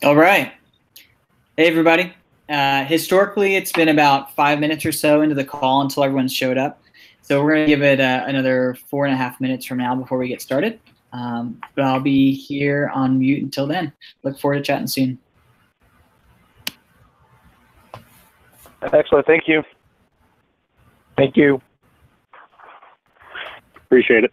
All right. Hey, everybody. Historically, it's been about 5 minutes or so into the call until everyone's showed up. So we're going to give it another 4.5 minutes from now before we get started. But I'll be here on mute until then. Look forward to chatting soon. Excellent. Thank you. Thank you. Appreciate it.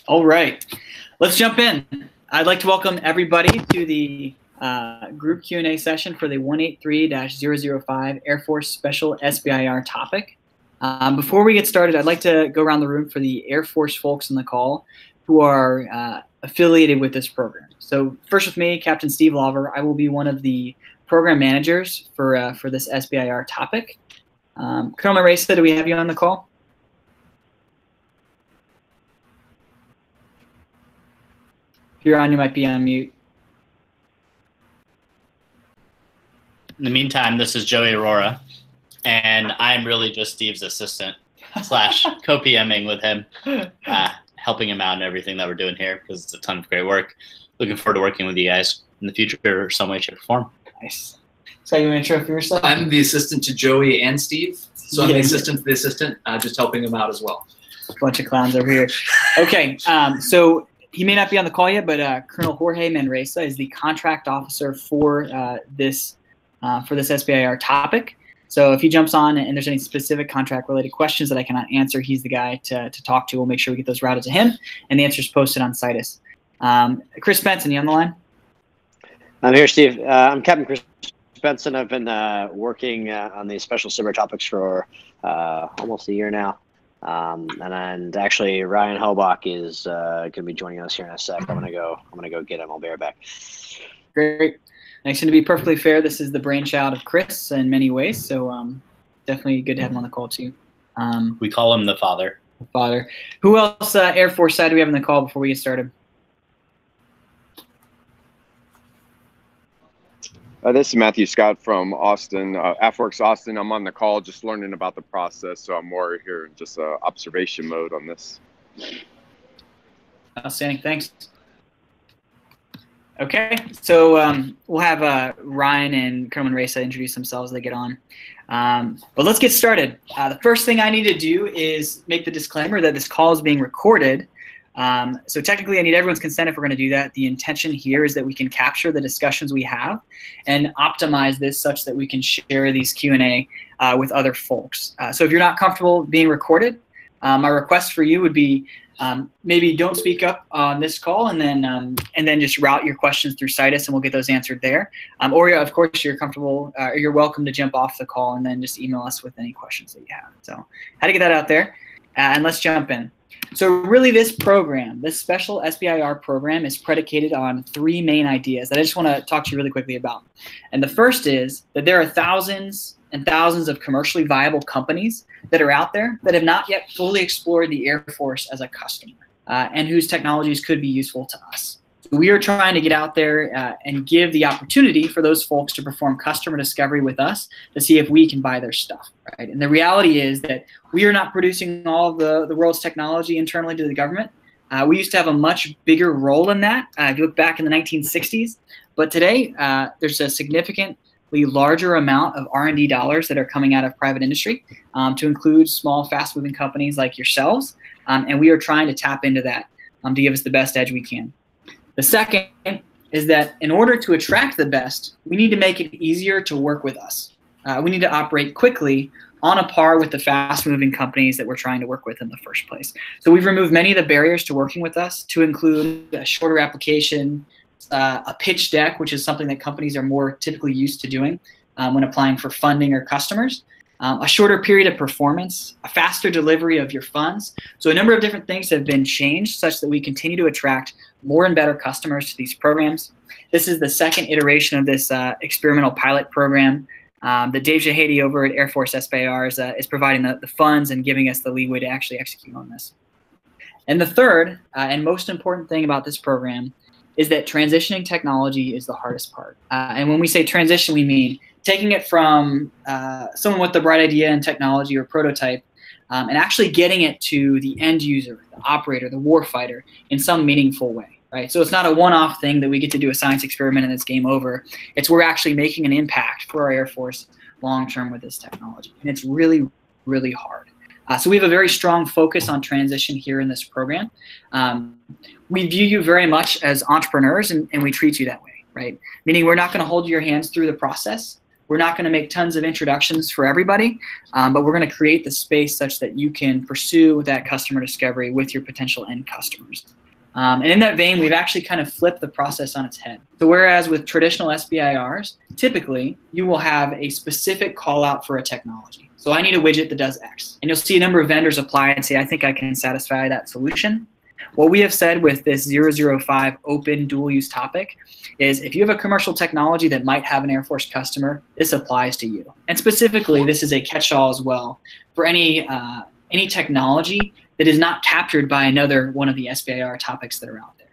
All right. Let's jump in. I'd like to welcome everybody to the group Q&A session for the 183-005 Air Force Special SBIR topic. Before we get started, I'd like to go around the room for the Air Force folks on the call who are affiliated with this program. So first with me, Captain Steve Lawver. I will be one of the program managers for this SBIR topic. Colonel Marisa, do we have you on the call? If you're on, you might be on mute. In the meantime, this is Joey Aurora, and I'm really just Steve's assistant slash co-PMing with him, helping him out in everything that we're doing here because it's a ton of great work. Looking forward to working with you guys. in the future, some way, shape, or form. Nice. So you want to intro for yourself? I'm the assistant to Joey and Steve. So I'm the assistant to the assistant, just helping them out as well. Bunch of clowns over here. Okay, so he may not be on the call yet, but Colonel Jorge Manresa is the contract officer for this SBIR topic. So if he jumps on and there's any specific contract-related questions that I cannot answer, he's the guy to talk to. We'll make sure we get those routed to him, and the answers posted on Citus. Chris Benson, you on the line? I'm here, Steve. I'm Captain Chris Benson. I've been working on these special SBIR topics for almost a year now. And actually, Ryan Hobach is going to be joining us here in a sec. I'm gonna go get him. I'll be right back. Great. Next, to be perfectly fair, this is the brainchild of Chris in many ways, so definitely good to have him on the call too. We call him the father. Father. Who else, Air Force side, do we have on the call before we get started? This is Matthew Scott from Austin, AFWERX Austin. I'm on the call just learning about the process, so I'm more here in just observation mode on this. Outstanding, thanks. Okay, so we'll have Ryan and Colonel Manresa introduce themselves as they get on. But let's get started. The first thing I need to do is make the disclaimer that this call is being recorded. So technically I need everyone's consent if we're going to do that. The intention here is that we can capture the discussions we have and optimize this such that we can share these Q&A with other folks. So if you're not comfortable being recorded, my request for you would be maybe don't speak up on this call, and then just route your questions through Citus, and we'll get those answered there. Or of course, you're comfortable, you're welcome to jump off the call and then just email us with any questions that you have. So how to get that out there, and let's jump in. So really, this program, this special SBIR program, is predicated on three main ideas that I just want to talk to you really quickly about. And the first is that there are thousands and thousands of commercially viable companies that are out there that have not yet fully explored the Air Force as a customer and whose technologies could be useful to us. So we are trying to get out there and give the opportunity for those folks to perform customer discovery with us to see if we can buy their stuff, right? And the reality is that we are not producing all of the world's technology internally to the government. We used to have a much bigger role in that if you look back in the 1960s. But today, there's a significantly larger amount of R&D dollars that are coming out of private industry to include small, fast-moving companies like yourselves. And we are trying to tap into that to give us the best edge we can. The second is that in order to attract the best, we need to make it easier to work with us. We need to operate quickly on a par with the fast-moving companies that we're trying to work with in the first place. So we've removed many of the barriers to working with us to include a shorter application, a pitch deck, which is something that companies are more typically used to doing when applying for funding or customers, a shorter period of performance, a faster delivery of your funds. So a number of different things have been changed such that we continue to attract more and better customers to these programs. This is the second iteration of this experimental pilot program that Dave Shahady over at Air Force SBIR is providing the funds and giving us the leeway to actually execute on this. And the third and most important thing about this program is that transitioning technology is the hardest part. And when we say transition, we mean taking it from someone with the bright idea and technology or prototype and actually getting it to the end user, the operator, the warfighter in some meaningful way, right? So it's not a one-off thing that we get to do a science experiment and it's game over. It's we're actually making an impact for our Air Force long-term with this technology. And it's really, really hard. So we have a very strong focus on transition here in this program. We view you very much as entrepreneurs and we treat you that way, right? Meaning we're not going to hold your hands through the process. We're not going to make tons of introductions for everybody, but we're going to create the space such that you can pursue that customer discovery with your potential end customers. And in that vein, we've actually kind of flipped the process on its head. So whereas with traditional SBIRs, typically you will have a specific call out for a technology. So I need a widget that does X. And you'll see a number of vendors apply and say, I think I can satisfy that solution. What we have said with this 005 open dual use topic is if you have a commercial technology that might have an Air Force customer, this applies to you. And specifically, this is a catch-all as well for any technology that is not captured by another one of the SBIR topics that are out there.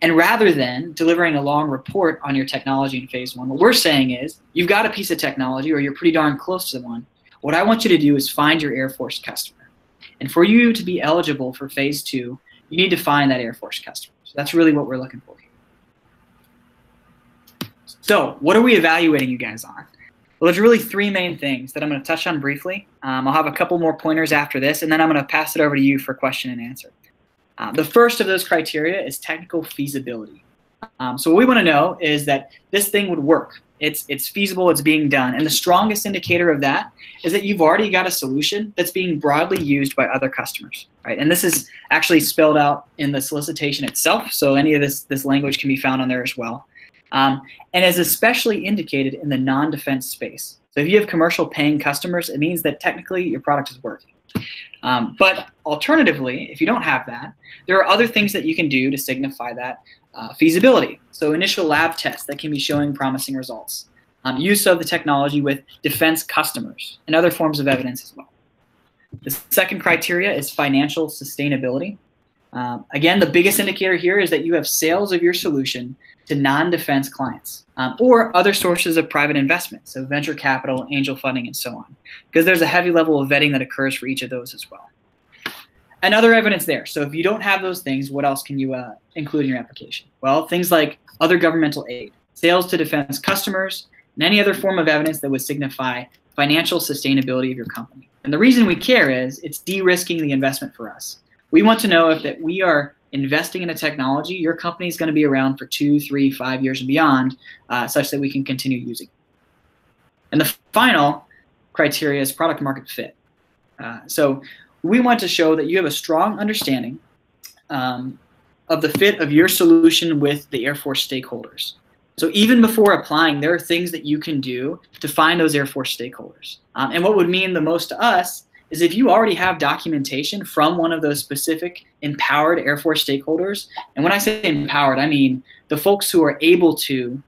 And rather than delivering a long report on your technology in phase one, what we're saying is you've got a piece of technology or you're pretty darn close to one. What I want you to do is find your Air Force customer. And for you to be eligible for phase two, you need to find that Air Force customer. So that's really what we're looking for here. So what are we evaluating you guys on? Well, there's really three main things that I'm going to touch on briefly. I'll have a couple more pointers after this, and then I'm going to pass it over to you for question and answer. The first of those criteria is technical feasibility. So what we want to know is that this thing would work. It's feasible, it's being done. And the strongest indicator of that is that you've already got a solution that's being broadly used by other customers, right? And this is actually spelled out in the solicitation itself, so any of this language can be found on there as well. And is especially indicated in the non-defense space. So if you have commercial paying customers, it means that technically your product is working. But alternatively, if you don't have that, there are other things that you can do to signify that feasibility. So initial lab tests that can be showing promising results. Use of the technology with defense customers and other forms of evidence as well. The second criteria is financial sustainability. Again, the biggest indicator here is that you have sales of your solution to non-defense clients or other sources of private investment, so venture capital, angel funding, and so on, because there's a heavy level of vetting that occurs for each of those as well. And other evidence there. So if you don't have those things, what else can you include in your application? Well, things like other governmental aid, sales to defense customers, and any other form of evidence that would signify financial sustainability of your company. And the reason we care is it's de-risking the investment for us. We want to know if that we are investing in a technology, your company is going to be around for 2, 3, 5 years and beyond, such that we can continue using it. And the final criteria is product market fit. So we want to show that you have a strong understanding of the fit of your solution with the Air Force stakeholders. So even before applying, there are things that you can do to find those Air Force stakeholders. And what would mean the most to us is if you already have documentation from one of those specific empowered Air Force stakeholders, and when I say empowered, I mean the folks who are able to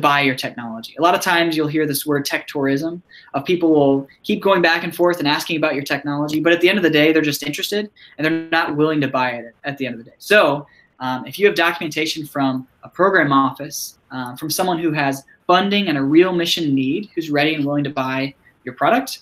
buy your technology. A lot of times you'll hear this word tech tourism, of people will keep going back and forth and asking about your technology, but at the end of the day, they're just interested and they're not willing to buy it at the end of the day. So if you have documentation from a program office, from someone who has funding and a real mission need, who's ready and willing to buy your product,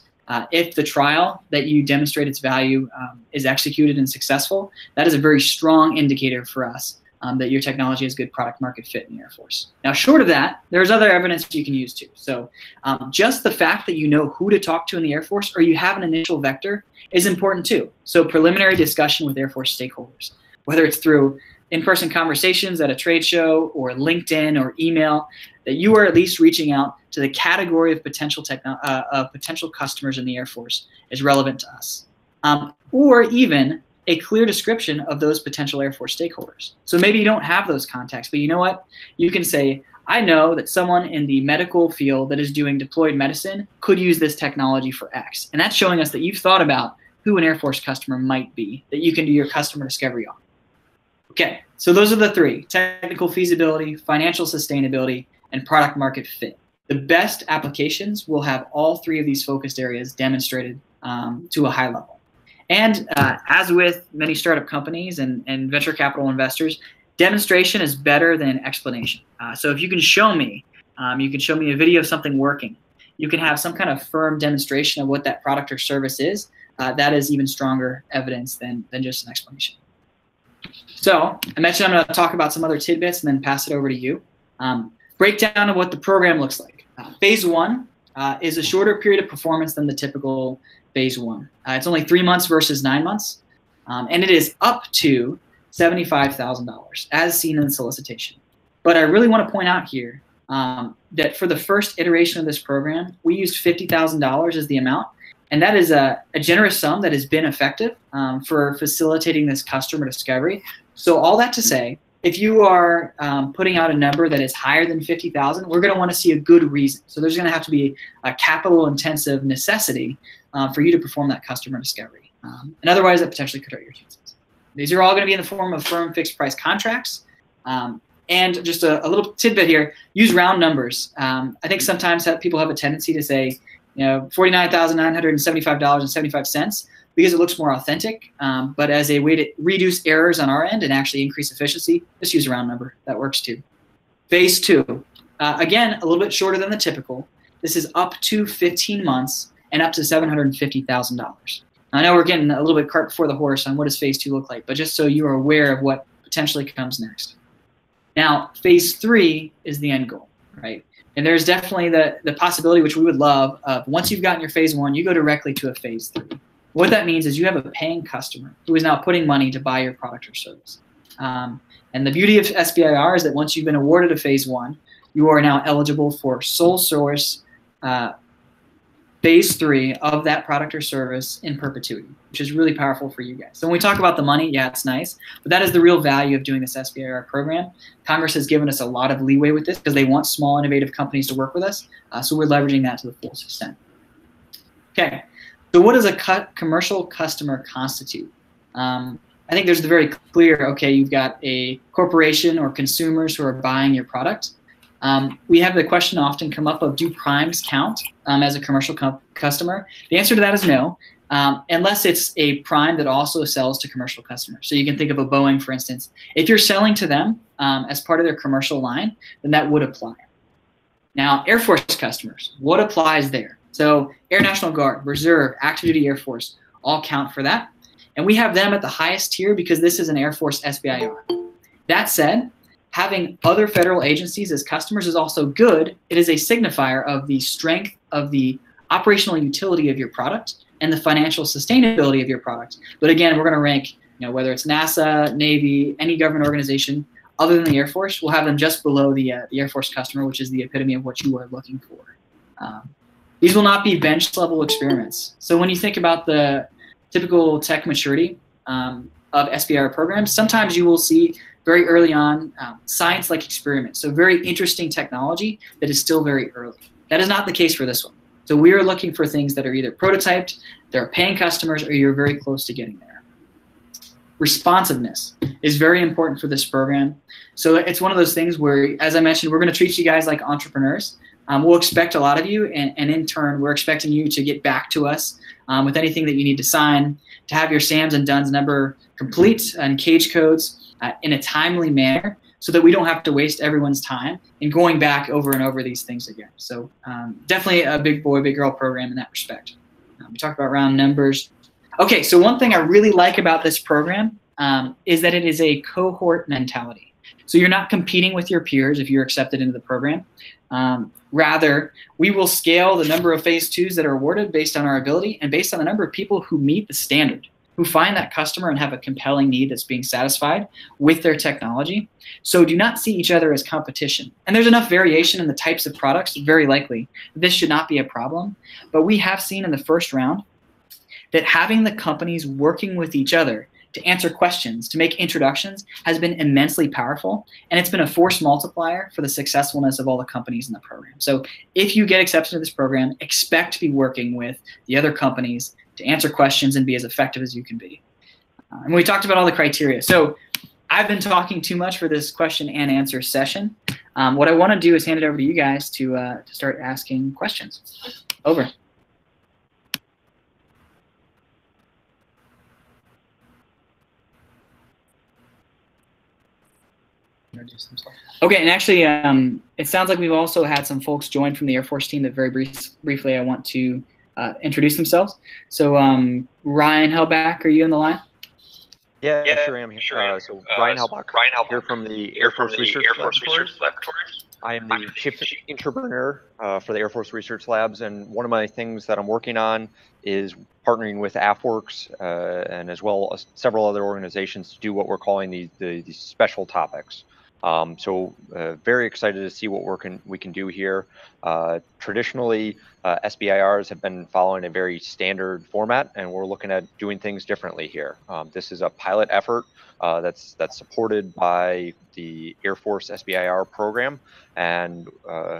if the trial that you demonstrate its value is executed and successful, that is a very strong indicator for us that your technology has good product market fit in the Air Force. Now, short of that, there's other evidence you can use too. So just the fact that you know who to talk to in the Air Force or you have an initial vector is important too. So preliminary discussion with Air Force stakeholders, whether it's through in-person conversations at a trade show or LinkedIn or email, that you are at least reaching out to the category of potential customers in the Air Force is relevant to us. Or even a clear description of those potential Air Force stakeholders. So maybe you don't have those contacts, but you know what? You can say, I know that someone in the medical field that is doing deployed medicine could use this technology for X. And that's showing us that you've thought about who an Air Force customer might be that you can do your customer discovery on. Okay, so those are the three: technical feasibility, financial sustainability, and product market fit. The best applications will have all three of these focused areas demonstrated to a high level. And as with many startup companies and venture capital investors, demonstration is better than explanation. So if you can show me a video of something working, you can have some kind of firm demonstration of what that product or service is, that is even stronger evidence than just an explanation. So I mentioned I'm going to talk about some other tidbits and then pass it over to you. Breakdown of what the program looks like. Phase 1 is a shorter period of performance than the typical phase 1. It's only 3 months versus 9 months, and it is up to $75,000 as seen in the solicitation. But I really want to point out here that for the first iteration of this program, we used $50,000 as the amount. And that is a generous sum that has been effective for facilitating this customer discovery. So all that to say, if you are putting out a number that is higher than $50,000, we're going to want to see a good reason. So there's going to have to be a capital-intensive necessity for you to perform that customer discovery. And otherwise, that potentially could hurt your chances. These are all going to be in the form of firm fixed-price contracts. And just a little tidbit here: use round numbers. I think sometimes people have a tendency to say, $49,975.75 because it looks more authentic. But as a way to reduce errors on our end and actually increase efficiency, just use a round number. That works too. Phase 2, again, a little bit shorter than the typical. This is up to 15 months and up to $750,000. I know we're getting a little bit cart before the horse on what does phase 2 look like, but just so you are aware of what potentially comes next. Now, phase 3 is the end goal. right? And there's definitely the possibility, which we would love, of once you've gotten your phase 1, you go directly to a phase 3. What that means is you have a paying customer who is now putting money to buy your product or service. And the beauty of SBIR is that once you've been awarded a phase 1, you are now eligible for sole source phase 3 of that product or service in perpetuity, which is really powerful for you guys. So when we talk about the money, yeah, it's nice, but that is the real value of doing this SBIR program. Congress has given us a lot of leeway with this because they want small, innovative companies to work with us. So we're leveraging that to the fullest extent. Okay, so what does a commercial customer constitute? I think there's the very clear, okay, you've got a corporation or consumers who are buying your product. We have the question often come up of, do primes count as a commercial customer? The answer to that is no, unless it's a prime that also sells to commercial customers. So you can think of a Boeing, for instance. If you're selling to them as part of their commercial line, then that would apply. Now, Air Force customers, what applies there? So Air National Guard, Reserve, Active Duty Air Force, all count for that. And we have them at the highest tier because this is an Air Force SBIR. That said, having other federal agencies as customers is also good. It is a signifier of the strength of the operational utility of your product and the financial sustainability of your product. But again, we're going to rank, whether it's NASA, Navy, any government organization other than the Air Force, we'll have them just below the Air Force customer, which is the epitome of what you are looking for. These will not be bench level experiments. So when you think about the typical tech maturity of SBIR programs, sometimes you will see very early on science-like experiments. So very interesting technology that is still very early. That is not the case for this one. So we are looking for things that are either prototyped, they're paying customers, or you're very close to getting there. Responsiveness is very important for this program. So it's one of those things where, as I mentioned, we're going to treat you guys like entrepreneurs. We'll expect a lot of you, and in turn, we're expecting you to get back to us with anything that you need to sign, to have your SAMs and DUNS number complete and cage codes in a timely manner, so that we don't have to waste everyone's time in going back over and over these things again. So definitely a big boy, big girl program in that respect. We talked about round numbers. Okay, so one thing I really like about this program is that it is a cohort mentality. So you're not competing with your peers if you're accepted into the program. Rather, we will scale the number of phase 2s that are awarded based on our ability and based on the number of people who meet the standard, who find that customer and have a compelling need that's being satisfied with their technology. So do not see each other as competition. And there's enough variation in the types of products, very likely, this should not be a problem. But we have seen in the first round that having the companies working with each other to answer questions, to make introductions, has been immensely powerful. And it's been a force multiplier for the successfulness of all the companies in the program. So if you get accepted to this program, expect to be working with the other companies to answer questions and be as effective as you can be. And we talked about all the criteria. So I've been talking too much for this question and answer session. What I want to do is hand it over to you guys to start asking questions. Over. Okay, and actually, it sounds like we've also had some folks join from the Air Force team that very briefly I want to introduce themselves. So Ryan Hellback, are you on the line? Yeah, sure am. So Ryan Hellback, here from the Air Force Research Laboratory. I am the chief entrepreneur for the Air Force Research Labs, and one of my things that I'm working on is partnering with AFWERX and as well as several other organizations to do what we're calling these special topics. So very excited to see what we can do here. Traditionally, SBIRs have been following a very standard format, and we're looking at doing things differently here. This is a pilot effort that's supported by the Air Force SBIR program, and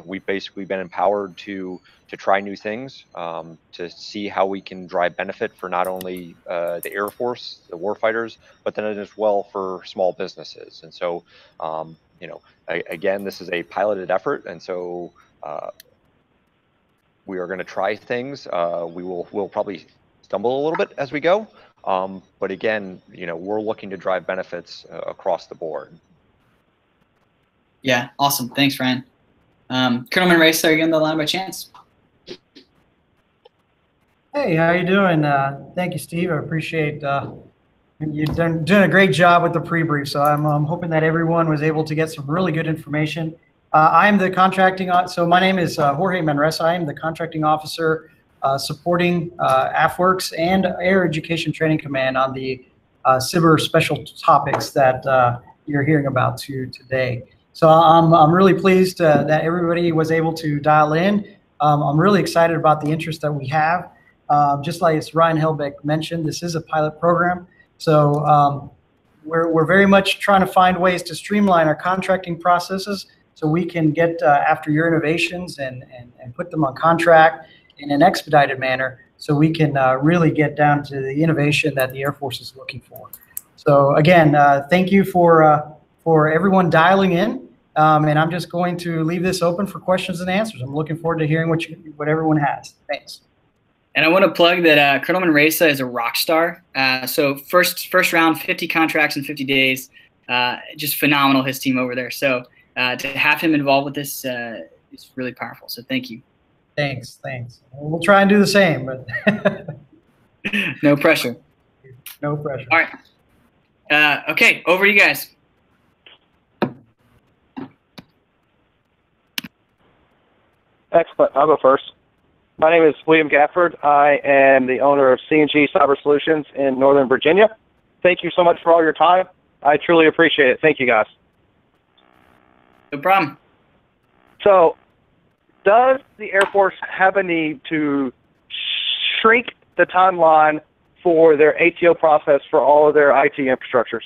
we've basically been empowered to try new things, to see how we can drive benefit for not only the Air Force, the warfighters, but then as well for small businesses. And so, again, this is a piloted effort, and so we are going to try things. We'll probably stumble a little bit as we go, but again, we're looking to drive benefits across the board. Yeah, awesome. Thanks, Ryan. Colonel Race, are you on the line by chance? Hey, how you doing? Thank you, Steve. I appreciate you've doing a great job with the pre-brief. So I'm hoping that everyone was able to get some really good information I'm the contracting, so my name is Jorge Manresa. I am the contracting officer supporting AFWERX and Air Education Training Command on the SBIR special topics that you're hearing about today. So I'm really pleased that everybody was able to dial in. I'm really excited about the interest that we have. Just like as Ryan Helbeck mentioned, this is a pilot program. So we're very much trying to find ways to streamline our contracting processes so we can get after your innovations and put them on contract in an expedited manner so we can really get down to the innovation that the Air Force is looking for. So again, thank you for everyone dialing in. And I'm just going to leave this open for questions and answers. I'm looking forward to hearing what everyone has. Thanks. And I want to plug that Colonel Manresa is a rock star. So first round, 50 contracts in 50 days. Just phenomenal, his team over there. So to have him involved with this is really powerful. So thank you. Thanks. We'll try and do the same, but no pressure. No pressure. All right. Okay, over to you guys. Excellent. I'll go first. My name is William Gafford. I am the owner of C&G Cyber Solutions in Northern Virginia. Thank you so much for all your time. I truly appreciate it. Thank you, guys. No problem. So, does the Air Force have a need to shrink the timeline for their ATO process for all of their IT infrastructures?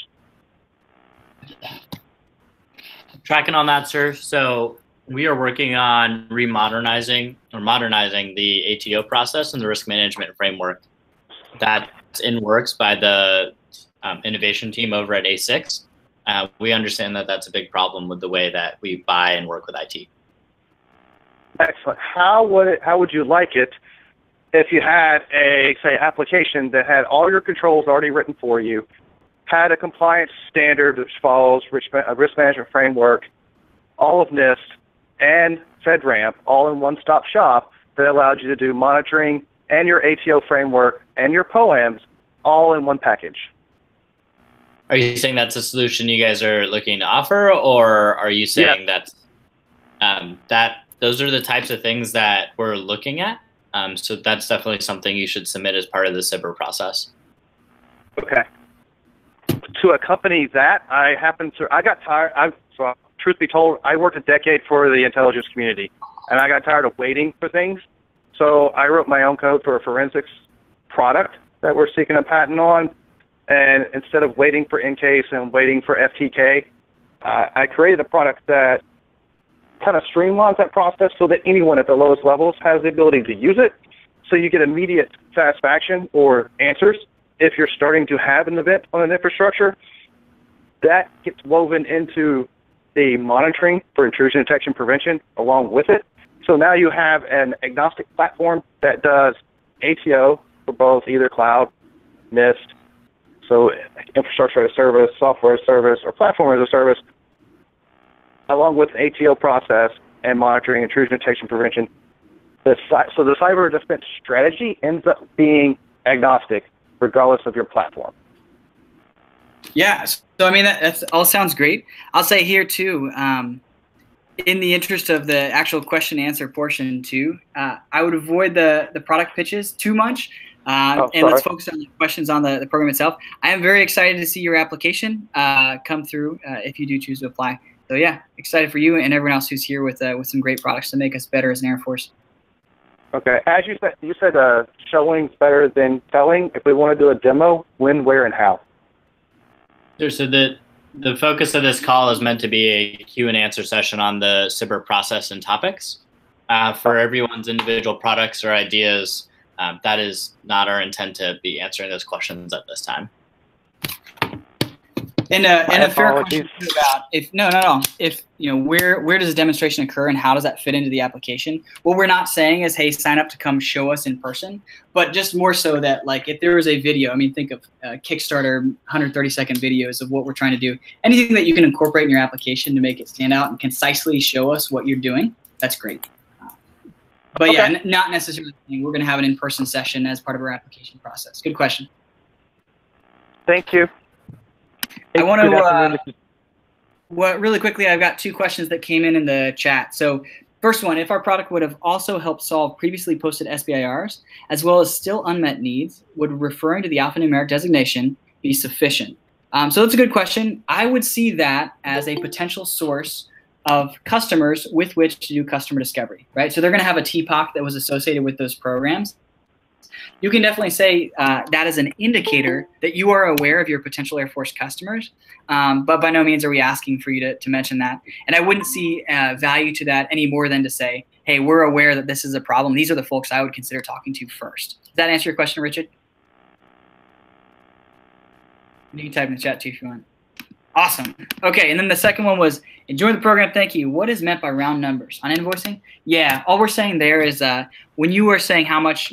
Tracking on that, sir. So we are working on modernizing the ATO process and the risk management framework. That's in works by the innovation team over at A6. We understand that that's a big problem with the way that we buy and work with IT. Excellent. How would you like it if you had a, say, application that had all your controls already written for you, had a compliance standard which follows a risk management framework, all of NIST, and FedRAMP all in one-stop shop that allowed you to do monitoring and your ATO framework and your POAMs all in one package? Are you saying that's a solution you guys are looking to offer, or are you saying that those are the types of things that we're looking at? So that's definitely something you should submit as part of the SBIR process. Okay. To accompany that, I got tired. So truth be told, I worked a decade for the intelligence community, and I got tired of waiting for things. So I wrote my own code for a forensics product that we're seeking a patent on. And instead of waiting for NCASE and waiting for FTK, I created a product that kind of streamlines that process so that anyone at the lowest levels has the ability to use it. So you get immediate satisfaction or answers if you're starting to have an event on an infrastructure. That gets woven into the monitoring for intrusion detection prevention along with it. So now you have an agnostic platform that does ATO for both either cloud, NIST, so infrastructure as a service, software as a service, or platform as a service, along with the ATO process and monitoring intrusion detection prevention. So the cyber defense strategy ends up being agnostic regardless of your platform. Yeah, so I mean, that's all sounds great. I'll say here too, in the interest of the actual question answer portion too, I would avoid the product pitches too much. And let's focus on the questions on the program itself. I am very excited to see your application come through if you do choose to apply. So yeah, excited for you and everyone else who's here with some great products to make us better as an Air Force. Okay, as you said showing's better than telling. If we want to do a demo, when, where, and how? Sure, so the focus of this call is meant to be a Q&A session on the SBIR process and topics. For everyone's individual products or ideas, that is not our intent to be answering those questions at this time. And a fair question about if where does the demonstration occur and how does that fit into the application? What we're not saying is, hey, sign up to come show us in person, but just more so that, like, if there was a video, I mean, think of Kickstarter 130-second videos of what we're trying to do. Anything that you can incorporate in your application to make it stand out and concisely show us what you're doing, that's great. But okay. Yeah, not necessarily. We're going to have an in-person session as part of our application process. Good question. Thank you. I want to. Well, really quickly, I've got two questions that came in the chat. So first one, if our product would have also helped solve previously posted SBIRs, as well as still unmet needs, would referring to the alphanumeric designation be sufficient? So that's a good question. I would see that as a potential source of customers with which to do customer discovery, right? So they're going to have a TPOC that was associated with those programs. You can definitely say that is an indicator that you are aware of your potential Air Force customers, but by no means are we asking for you to mention that. And I wouldn't see value to that any more than to say, hey, we're aware that this is a problem. These are the folks I would consider talking to first. Does that answer your question, Richard? You can type in the chat too if you want. Awesome. Okay, and then the second one was, enjoy the program, thank you. What is meant by round numbers? On invoicing? Yeah, all we're saying there is when you were saying how much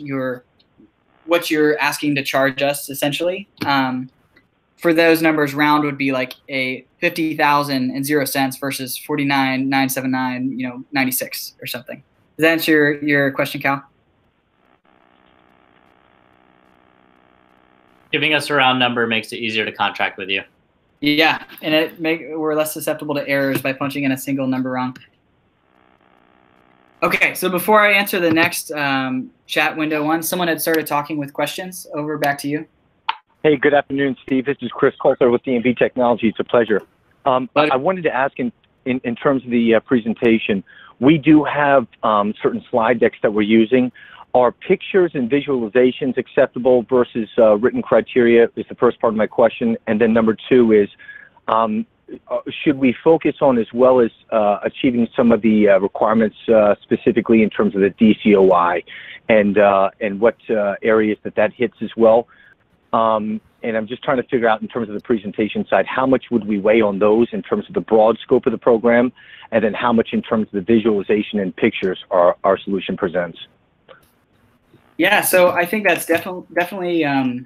what you're asking to charge us, essentially, for those numbers, round would be like a 50,000 and 0 cents versus 49,979, 96 or something. Does that answer your question, Cal? Giving us a round number makes it easier to contract with you. Yeah, and we're less susceptible to errors by punching in a single number wrong. Okay, so before I answer the next chat window one, someone had started talking with questions. Over, back to you. Hey, good afternoon, Steve. This is Chris Coulter with D&B Technology. It's a pleasure. I wanted to ask in terms of the presentation, we do have certain slide decks that we're using. Are pictures and visualizations acceptable versus written criteria is the first part of my question. And then number two is, should we focus on as well as achieving some of the requirements specifically in terms of the DCOI and what areas that hits as well? And I'm just trying to figure out in terms of the presentation side, how much would we weigh on those in terms of the broad scope of the program, and then how much in terms of the visualization and pictures our solution presents? Yeah, so I think that's definitely a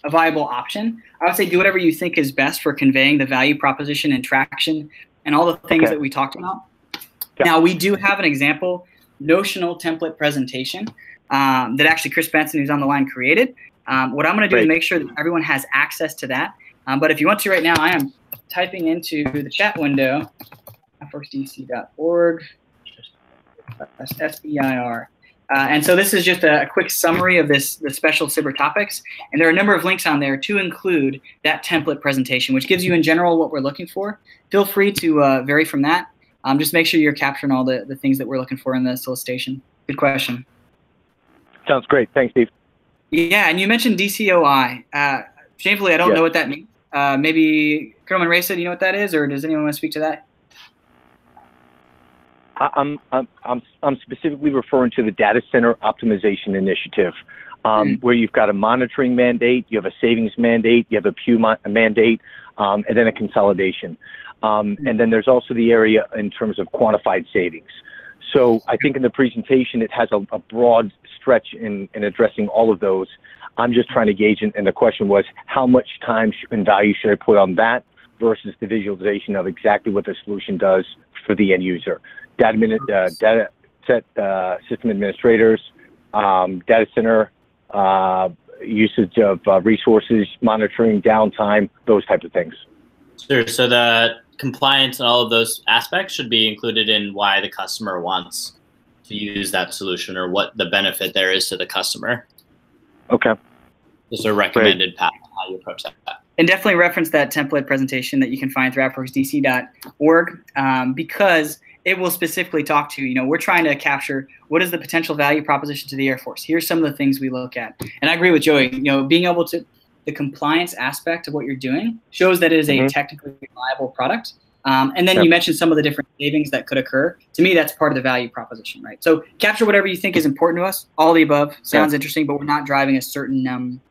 viable option. I would say do whatever you think is best for conveying the value proposition and traction and all the things that we talked about. Yeah. Now, we do have an example notional template presentation that actually Chris Benson, who's on the line, created. What I'm going to do is make sure that everyone has access to that. But if you want to right now, I am typing into the chat window, AFWERXDC.org, SBIR. And so this is just a quick summary of the special SBIR topics. And there are a number of links on there to include that template presentation, which gives you in general what we're looking for. Feel free to vary from that. Just make sure you're capturing all the things that we're looking for in the solicitation. Good question. Sounds great. Thanks, Steve. Yeah, and you mentioned DCOI. Shamefully, I don't know what that means. Maybe Colonel Reza, do you know what that is, or does anyone want to speak to that? I'm specifically referring to the data center optimization initiative, where you've got a monitoring mandate, you have a savings mandate, you have a Pew mandate, and then a consolidation. And then there's also the area in terms of quantified savings. So I think in the presentation, it has a broad stretch in addressing all of those. I'm just trying to gauge, and the question was, how much time and value should I put on that versus the visualization of exactly what the solution does for the end user? Data set system administrators, data center usage of resources, monitoring, downtime, those types of things. Sure. So the compliance and all of those aspects should be included in why the customer wants to use that solution or what the benefit there is to the customer. Okay. Just a recommended path on how you approach that. And definitely reference that template presentation that you can find through AFWERXDC.org because it will specifically talk to, we're trying to capture what is the potential value proposition to the Air Force. Here's some of the things we look at. And I agree with Joey, being able to, the compliance aspect of what you're doing shows that it is a technically reliable product. And then you mentioned some of the different savings that could occur. To me, that's part of the value proposition, right? So capture whatever you think is important to us. All the above sounds interesting, but we're not driving a certain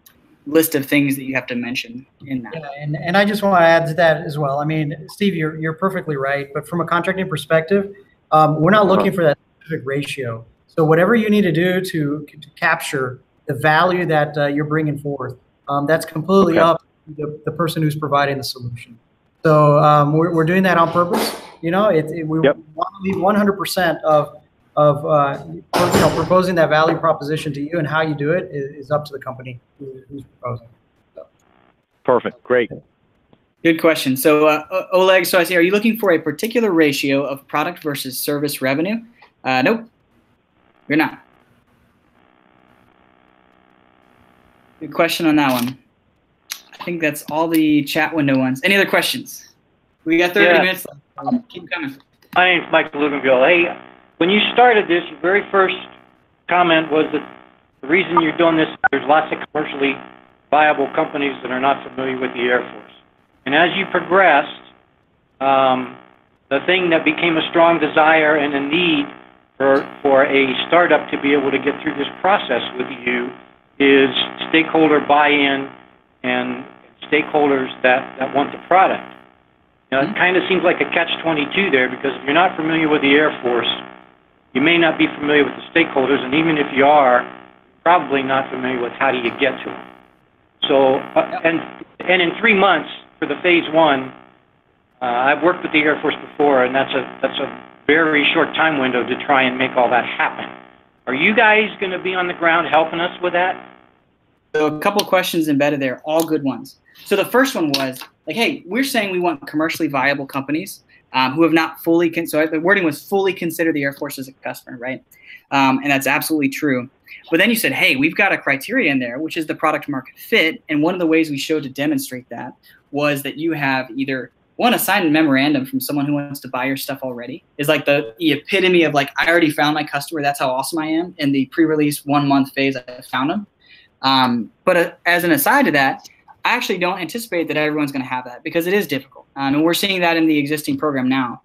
list of things that you have to mention in that. Yeah, and I just want to add to that as well. I mean, Steve, you're perfectly right. But from a contracting perspective, we're not looking for that specific ratio. So whatever you need to do to capture the value that you're bringing forth, that's completely up to the person who's providing the solution. So we're doing that on purpose. We want to leave 100% of proposing that value proposition to you, and how you do it is up to the company who's proposing. So. Perfect. Great. Good question. So Oleg, so I see, are you looking for a particular ratio of product versus service revenue? Nope, you're not. Good question on that one. I think that's all the chat window ones. Any other questions? We got 30 minutes left. Keep coming. My name's Michael Luganville. Hey, when you started this, your very first comment was that the reason you're doing this, there's lots of commercially viable companies that are not familiar with the Air Force. And as you progressed, the thing that became a strong desire and a need for a startup to be able to get through this process with you is stakeholder buy-in and stakeholders that want the product. Now, it kind of seems like a catch-22 there, because if you're not familiar with the Air Force, you may not be familiar with the stakeholders, and even if you are, probably not familiar with how do you get to them. So, and in 3 months for the phase 1, I've worked with the Air Force before, and that's a very short time window to try and make all that happen. Are you guys going to be on the ground helping us with that? So a couple of questions embedded there, all good ones. So the first one was, like, hey, we're saying we want commercially viable companies who have not fully, so the wording was fully consider the Air Force as a customer, right? And that's absolutely true. But then you said, hey, we've got a criteria in there, which is the product market fit. And one of the ways we showed to demonstrate that was that you have either a signed memorandum from someone who wants to buy your stuff already, is like the epitome of like, I already found my customer, that's how awesome I am. In the pre-release 1 month phase, I found them. But as an aside to that, I actually don't anticipate that everyone's going to have that, because it is difficult. And we're seeing that in the existing program now.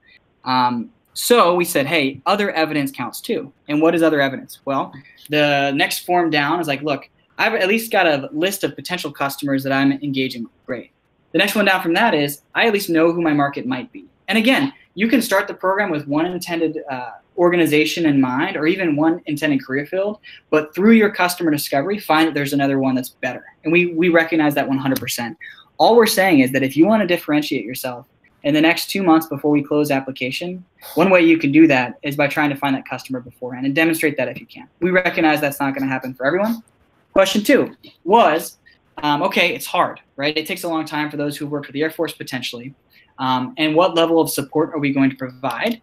So we said, hey, other evidence counts too. And what is other evidence? Well, the next form down is like, look, I've at least got a list of potential customers that I'm engaging with. Great. The next one down from that is I at least know who my market might be. And again, you can start the program with one intended organization in mind, or even one intended career field, but through your customer discovery, find that there's another one that's better. And we recognize that 100%. All we're saying is that if you want to differentiate yourself in the next 2 months before we close application, one way you can do that is by trying to find that customer beforehand and demonstrate that if you can. We recognize that's not going to happen for everyone. Question 2 was, okay, it's hard, right? It takes a long time for those who worked with the Air Force potentially. And what level of support are we going to provide?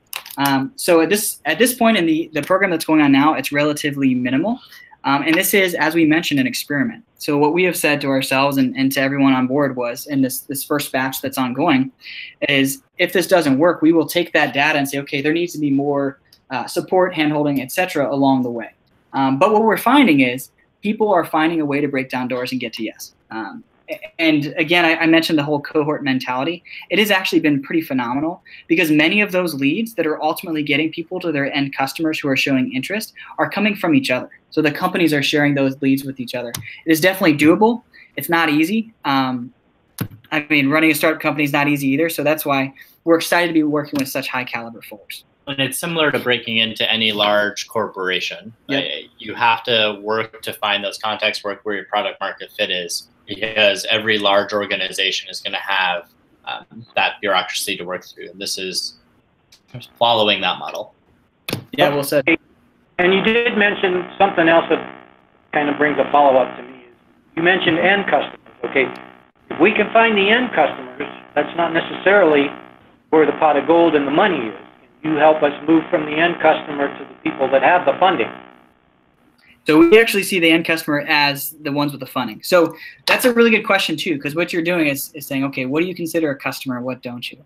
So at this point in the program that's going on now, it's relatively minimal. And this is, as we mentioned, an experiment. So what we have said to ourselves and to everyone on board was, in this first batch that's ongoing, is if this doesn't work, we will take that data and say, okay, there needs to be more support, handholding, et cetera, along the way. But what we're finding is people are finding a way to break down doors and get to yes. And again, I mentioned the whole cohort mentality. It has actually been pretty phenomenal, because many of those leads that are ultimately getting people to their end customers who are showing interest are coming from each other. So the companies are sharing those leads with each other. It is definitely doable. It's not easy. I mean, running a startup company is not easy either. So that's why we're excited to be working with such high caliber folks. And it's similar to breaking into any large corporation. Yep. You have to work to find those contexts where your product market fit is, because every large organization is going to have that bureaucracy to work through. And this is following that model. Yeah, well said. And you did mention something else that kind of brings a follow-up to me. You mentioned end customers. Okay, if we can find the end customers, that's not necessarily where the pot of gold and the money is. You help us move from the end customer to the people that have the funding. So we actually see the end customer as the ones with the funding. So that's a really good question too, because what you're doing is saying, okay, what do you consider a customer and what don't you?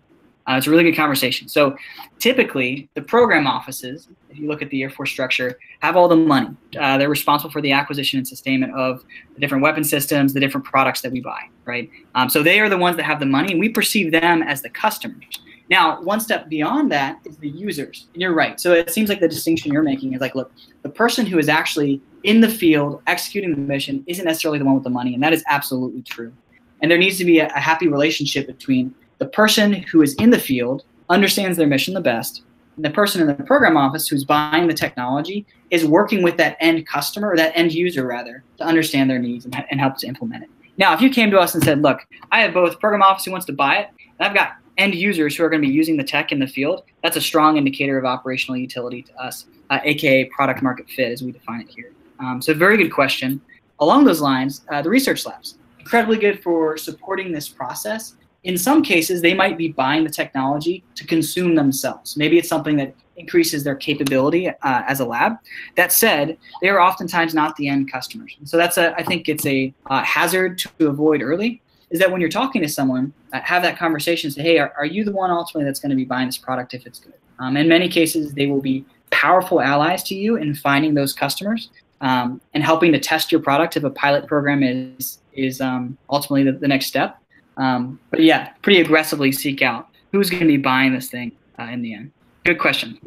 It's a really good conversation. So typically the program offices, if you look at the Air Force structure, have all the money. They're responsible for the acquisition and sustainment of the different weapon systems, the different products that we buy, right? So they are the ones that have the money, and we perceive them as the customers. Now, one step beyond that is the users. And you're right. So it seems like the distinction you're making is like, look, the person who is actually in the field executing the mission isn't necessarily the one with the money, and that is absolutely true. And there needs to be a happy relationship between the person who is in the field, understands their mission the best, and the person in the program office who's buying the technology is working with that end customer, or that end user rather, to understand their needs and help to implement it. Now, if you came to us and said, look, I have both program office who wants to buy it, and I've got end users who are going to be using the tech in the field, that's a strong indicator of operational utility to us, aka product market fit as we define it here. So very good question. Along those lines, the research labs, incredibly good for supporting this process. in some cases, they might be buying the technology to consume themselves. Maybe it's something that increases their capability as a lab. That said, they are oftentimes not the end customers. So that's I think it's a hazard to avoid early, is that when you're talking to someone, have that conversation, say, hey, are you the one ultimately that's going to be buying this product if it's good? In many cases, they will be powerful allies to you in finding those customers and helping to test your product if a pilot program is ultimately the next step. But yeah, pretty aggressively seek out who's going to be buying this thing in the end. Good question.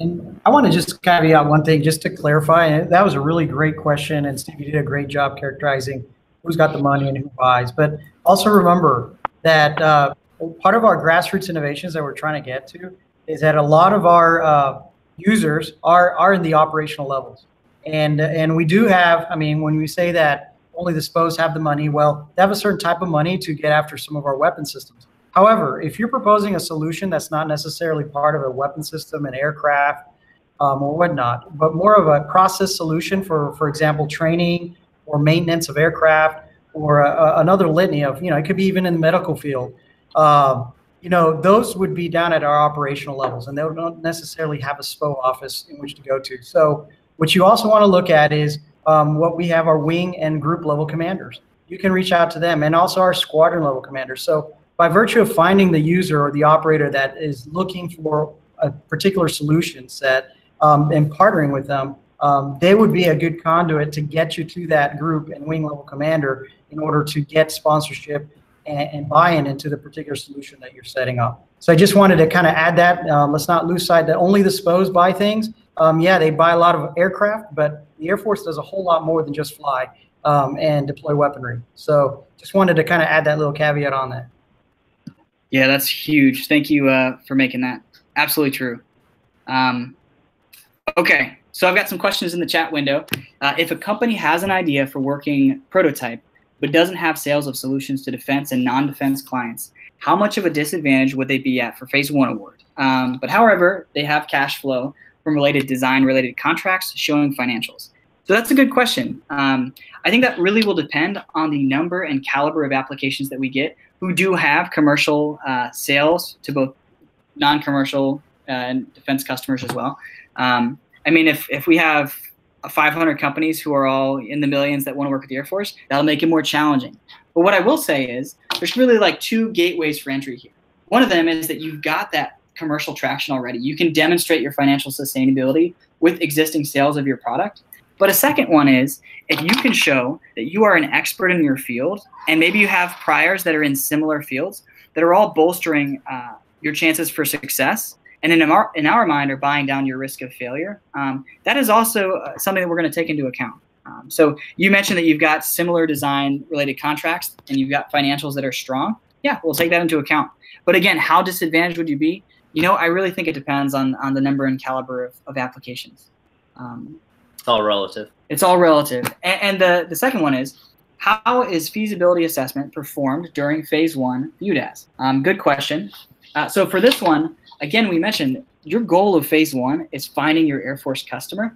And I want to just caveat one thing just to clarify. That was a really great question, and Steve, you did a great job characterizing who's got the money and who buys. But also remember that part of our grassroots innovations that we're trying to get to is that a lot of our users are in the operational levels. And we do have, I mean, when we say that only the SPOs have the money, well, they have a certain type of money to get after some of our weapon systems. However, if you're proposing a solution that's not necessarily part of a weapon system, an aircraft, or whatnot, but more of a process solution for example, training or maintenance of aircraft, or another litany of, it could be even in the medical field, those would be down at our operational levels, and they don't necessarily have a SPO office in which to go to. So what you also want to look at is what we have, our wing and group level commanders. You can reach out to them, and also our squadron level commanders. So by virtue of finding the user or the operator that is looking for a particular solution set and partnering with them, they would be a good conduit to get you to that group and wing level commander in order to get sponsorship and buy-in into the particular solution that you're setting up. So I just wanted to kind of add that. Let's not lose sight that only the SPOs buy things. Yeah, they buy a lot of aircraft, but the Air Force does a whole lot more than just fly and deploy weaponry. So just wanted to kind of add that little caveat on that. Yeah, that's huge. Thank you for making that. Absolutely true. Okay, so I've got some questions in the chat window. If a company has an idea for working prototype, but doesn't have sales of solutions to defense and non-defense clients, how much of a disadvantage would they be at for phase 1 award? But however, they have cash flow from related design-related contracts showing financials. So that's a good question. I think that really will depend on the number and caliber of applications that we get who do have commercial sales to both non-commercial and defense customers as well. I mean, if we have 500 companies who are all in the millions that want to work with the Air Force, that'll make it more challenging. But what I will say is there's really like 2 gateways for entry here. One of them is that you've got that commercial traction already. You can demonstrate your financial sustainability with existing sales of your product. But a second one is if you can show that you are an expert in your field, and maybe you have priors that are in similar fields that are all bolstering your chances for success, and in our mind are buying down your risk of failure, that is also something that we're going to take into account. So you mentioned that you've got similar design-related contracts and you've got financials that are strong. Yeah, we'll take that into account. But again, how disadvantaged would you be? I really think it depends on the number and caliber of applications. It's all relative. It's all relative. And the second one is, how is feasibility assessment performed during phase 1 viewed as? Good question. So for this one, again, we mentioned your goal of phase 1 is finding your Air Force customer.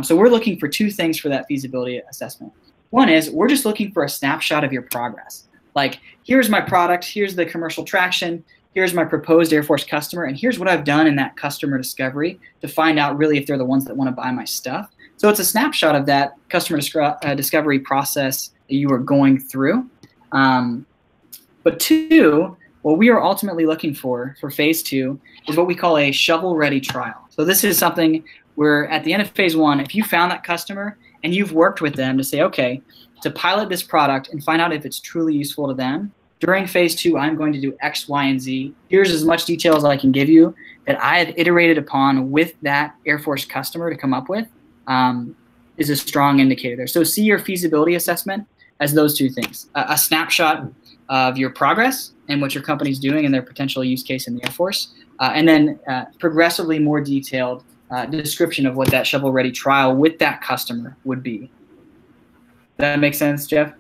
So we're looking for 2 things for that feasibility assessment. One is we're just looking for a snapshot of your progress. Like, here's my product, here's the commercial traction, here's my proposed Air Force customer, and here's what I've done in that customer discovery to find out really if they're the ones that want to buy my stuff. So it's a snapshot of that customer discovery process that you are going through. But 2, what we are ultimately looking for phase 2 is what we call a shovel-ready trial. So this is something where at the end of phase 1, if you found that customer and you've worked with them to say, okay, to pilot this product and find out if it's truly useful to them, during phase 2, I'm going to do X, Y, and Z. Here's as much detail as I can give you that I have iterated upon with that Air Force customer to come up with, is a strong indicator there. So see your feasibility assessment as those 2 things. A snapshot of your progress and what your company's doing and their potential use case in the Air Force, and then progressively more detailed description of what that shovel-ready trial with that customer would be. Does that make sense, Jeff?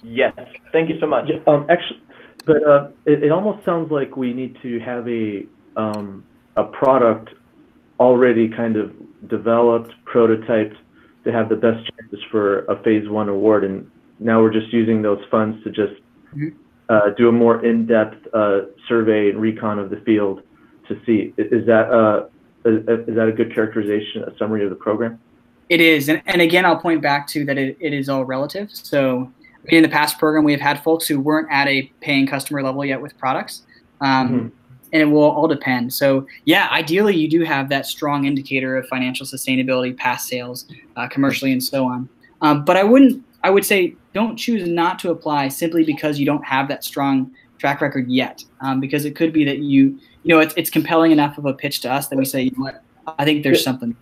Yes, thank you so much. Actually, but it almost sounds like we need to have a product already kind of developed, prototyped to have the best chances for a phase 1 award. And now we're just using those funds to just do a more in-depth survey and recon of the field to see. Is that a good characterization, a summary of the program? It is, and again, I'll point back to that it is all relative. So in the past program, we have had folks who weren't at a paying customer level yet with products, and it will all depend. So yeah, ideally you do have that strong indicator of financial sustainability, past sales, commercially, and so on. But I would say don't choose not to apply simply because you don't have that strong track record yet, because it could be that it's compelling enough of a pitch to us that we say, you know what, I think there's something.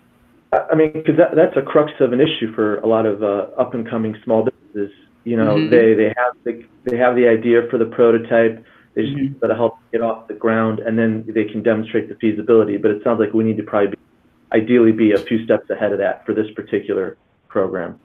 I mean, because that's a crux of an issue for a lot of up and coming small businesses. You know, they have the idea for the prototype. They just got to help get off the ground, and then they can demonstrate the feasibility. But it sounds like we need to probably ideally be a few steps ahead of that for this particular program.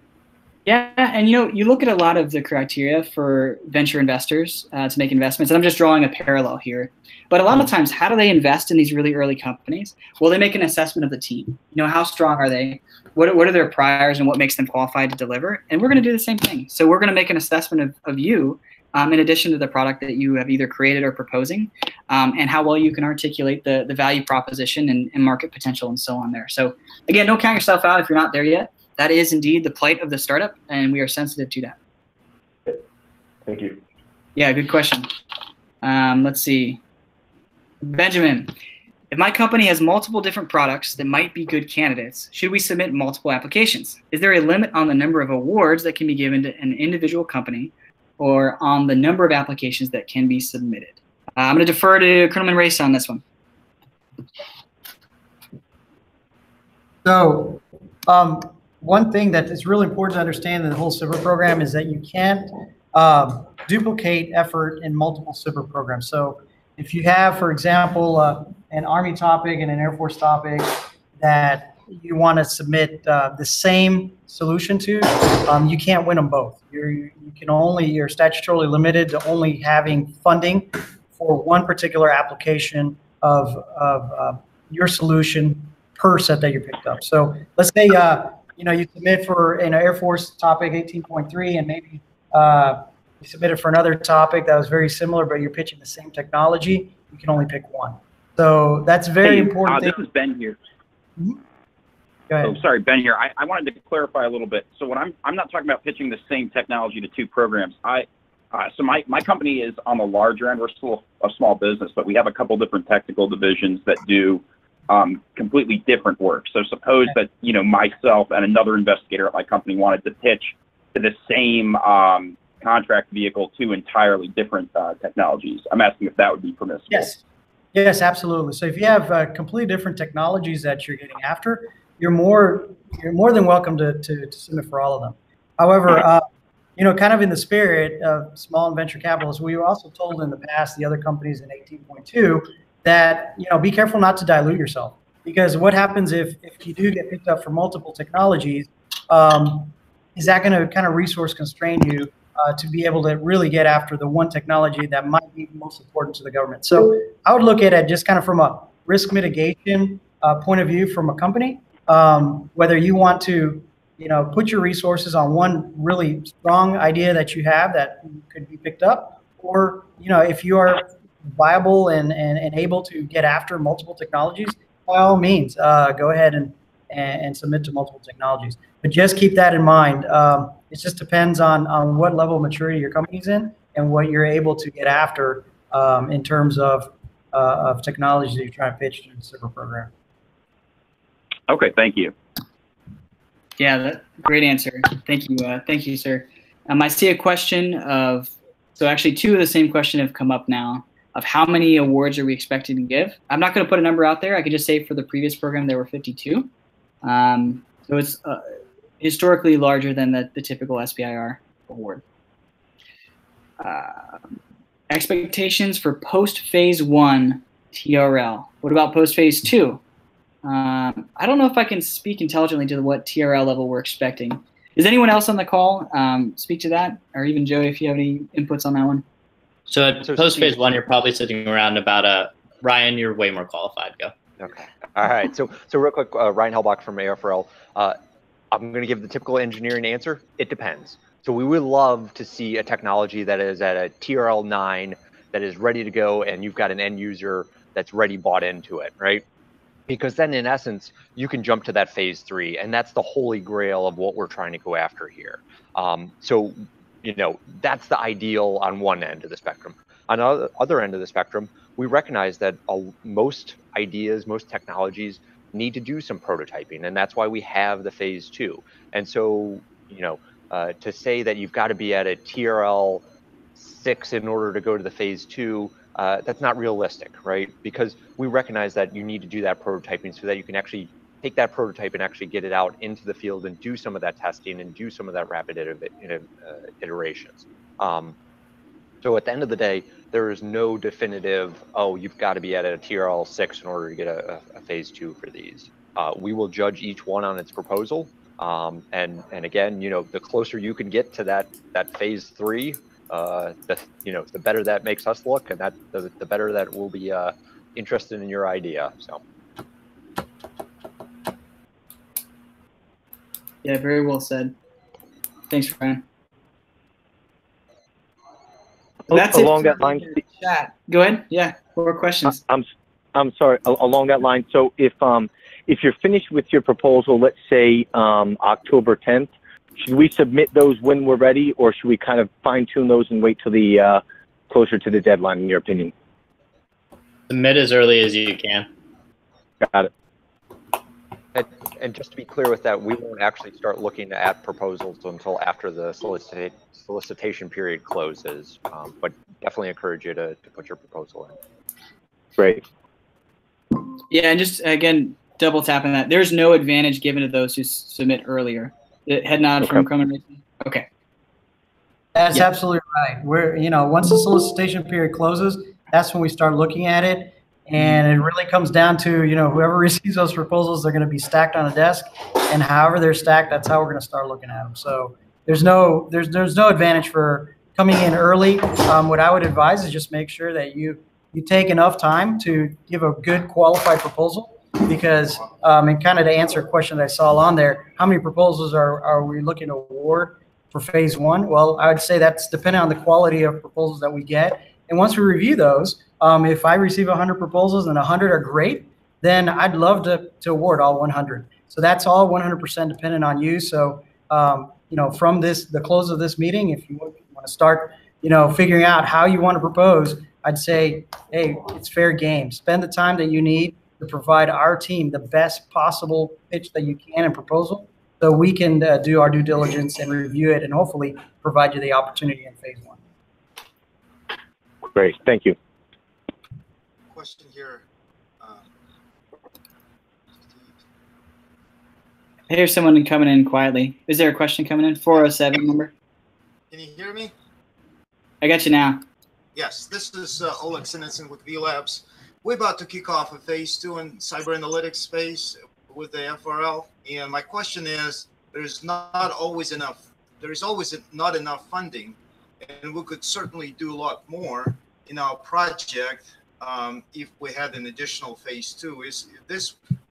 Yeah, and you look at a lot of the criteria for venture investors to make investments, and I'm just drawing a parallel here. But a lot of times, how do they invest in these really early companies? Well, they make an assessment of the team. How strong are they? What are their priors and what makes them qualified to deliver? And we're going to do the same thing. So we're going to make an assessment of you in addition to the product that you have either created or proposing, and how well you can articulate the value proposition and market potential and so on there. So again, don't count yourself out if you're not there yet. That is indeed the plight of the startup, and we are sensitive to that. Thank you. Yeah, good question. Let's see. Benjamin, if my company has multiple different products that might be good candidates, should we submit multiple applications? Is there a limit on the number of awards that can be given to an individual company or on the number of applications that can be submitted? I'm going to defer to Colonel Race on this one. So one thing that is really important to understand in the whole SBIR program is that you can't duplicate effort in multiple SBIR programs. So if you have, for example, an Army topic and an Air Force topic that you want to submit the same solution to, you can't win them both. You're statutorily limited to only having funding for one particular application of your solution per set that you picked up. So let's say you submit for an Air Force topic 18.3, and maybe you submitted for another topic that was very similar, but you're pitching the same technology. You can only pick one. So that's very important. This is Ben here. Go ahead. Oh, sorry, Ben here. I wanted to clarify a little bit. So when I'm not talking about pitching the same technology to two programs. So my company is on the larger end. We're still a small business, but we have a couple different technical divisions that do completely different work. So suppose that myself and another investigator at my company wanted to pitch to the same contract vehicle two entirely different technologies. I'm asking if that would be permissible. Yes, absolutely. So if you have completely different technologies that you're getting after, you're more than welcome to submit for all of them. However, kind of in the spirit of small and venture capitalists, we were also told in the past, the other companies in 18.2, that be careful not to dilute yourself, because what happens if you do get picked up for multiple technologies, is that going to kind of resource constrain you to be able to really get after the one technology that might be most important to the government? So I would look at it just kind of from a risk mitigation point of view from a company, whether you want to put your resources on one really strong idea that you have that could be picked up, or if you are viable and able to get after multiple technologies, by all means, go ahead and submit to multiple technologies. But just keep that in mind. It just depends on what level of maturity your company's in and what you're able to get after in terms of technologies that you're trying to pitch through the SBIR program. Okay, thank you. Yeah, great answer. Thank you, sir. I see a question so actually two of the same question have come up now, of how many awards are we expected to give. I'm not going to put a number out there. I could just say for the previous program there were 52. So it's historically larger than the typical SBIR award. Expectations for post-phase 1 TRL. What about post-phase 2? I don't know if I can speak intelligently to what TRL level we're expecting. Does anyone else on the call speak to that? Or even Joey, if you have any inputs on that one? So at post-phase 1, you're probably sitting around about Ryan, you're way more qualified. Go. Okay. All right. So real quick, Ryan Hellbach from AFWERX. I'm going to give the typical engineering answer. It depends. So we would love to see a technology that is at a TRL 9 that is ready to go, and you've got an end user that's ready, bought into it, right? Because then in essence, you can jump to that phase 3, and that's the holy grail of what we're trying to go after here. So, you know, that's the ideal on one end of the spectrum. On the other end of the spectrum, we recognize that most ideas, most technologies need to do some prototyping, and that's why we have the phase 2. And so, you know, to say that you've got to be at a TRL 6 in order to go to the phase 2, that's not realistic, right? Because we recognize that you need to do that prototyping so that you can actually take that prototype and actually get it out into the field and do some of that testing and do some of that rapid iterations. So at the end of the day, there is no definitive, oh, you've got to be at a TRL 6 in order to get a phase 2 for these. We will judge each one on its proposal. And again, you know, the closer you can get to that phase 3, the better that makes us look, and that the better that we'll be interested in your idea. So. Yeah, very well said. Thanks, Ryan. That's along it that line. Chat. Go ahead. Yeah, more questions. I'm sorry. Along that line. So if you're finished with your proposal, let's say October 10th, should we submit those when we're ready, or should we kind of fine tune those and wait till the closer to the deadline, in your opinion? Submit as early as you can. Got it. And just to be clear with that, we won't actually start looking at proposals until after the solicitation period closes, but definitely encourage you to put your proposal in. Great. Yeah, and just, again, double tapping that. There's no advantage given to those who submit earlier. Head nod from commercialization. Okay. That's absolutely right. We're, you know, once the solicitation period closes, that's when we start looking at it. And it really comes down to, you know, whoever receives those proposals, they're going to be stacked on a desk, and however they're stacked, that's how we're going to start looking at them. So there's no advantage for coming in early. What I would advise is just make sure that you take enough time to give a good qualified proposal, because and kind of to answer a question that I saw on there, how many proposals are we looking to award for phase 1? Well, I would say that's dependent on the quality of proposals that we get. And once we review those, if I receive 100 proposals and 100 are great, then I'd love to award all 100. So that's all 100% dependent on you. So, you know, from the close of this meeting, if you want to start, you know, figuring out how you want to propose, I'd say, hey, it's fair game. Spend the time that you need to provide our team the best possible pitch that you can in proposal, so we can do our due diligence and review it and hopefully provide you the opportunity in phase 1. Great. Thank you. Question here. I hear someone coming in quietly. Is there a question coming in? 407 number. Can you hear me? I got you now. Yes, this is Oleg Sinitsin with VLabs. We're about to kick off a phase 2 in cyber analytics space with the FRL. And my question is, there is not always not enough funding, and we could certainly do a lot more in our project if we had an additional phase 2.